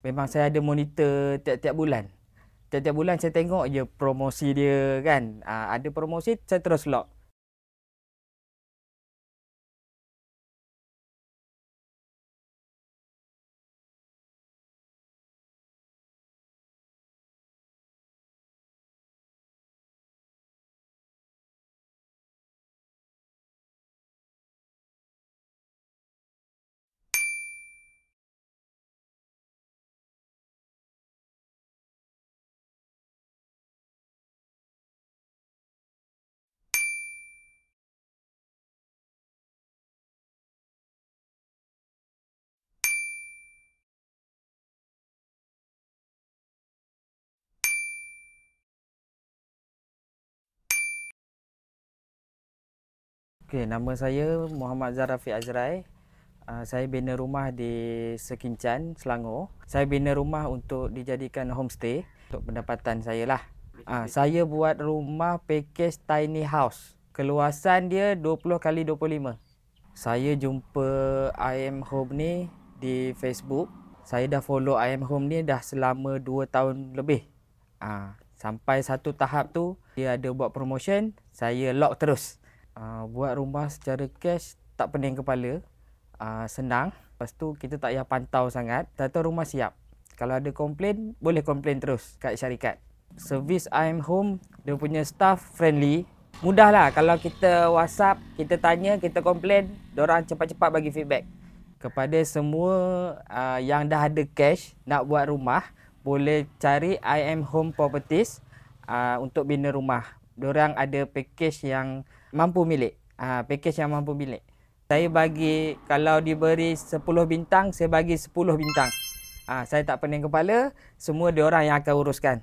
Memang saya ada monitor tiap-tiap bulan. Tiap-tiap bulan saya tengok je promosi dia kan. Ada promosi saya terus lock. Okey, nama saya Muhammad Zarafiq Azrai. Saya bina rumah di Sekincan, Selangor. Saya bina rumah untuk dijadikan homestay untuk pendapatan saya lah. Saya buat rumah package tiny house. Keluasan dia 20 kali 25. Saya jumpa I Am Home ni di Facebook. Saya dah follow I Am Home ni dah selama 2 tahun lebih. Sampai satu tahap tu dia ada buat promotion, saya lock terus. Buat rumah secara cash tak pening kepala, senang. Lepas tu kita tak payah pantau sangat. Tahu rumah siap. Kalau ada komplain, boleh komplain terus kat syarikat. Servis I Am Home, dia punya staff friendly. Mudah lah kalau kita WhatsApp, kita tanya, kita komplain, diorang cepat-cepat bagi feedback. Kepada semua yang dah ada cash nak buat rumah, boleh cari I Am Home Properties untuk bina rumah. Diorang ada package yang mampu milik. Package yang mampu milik. Saya bagi, kalau diberi 10 bintang, saya bagi 10 bintang. Saya tak pening kepala, semua diorang yang akan uruskan.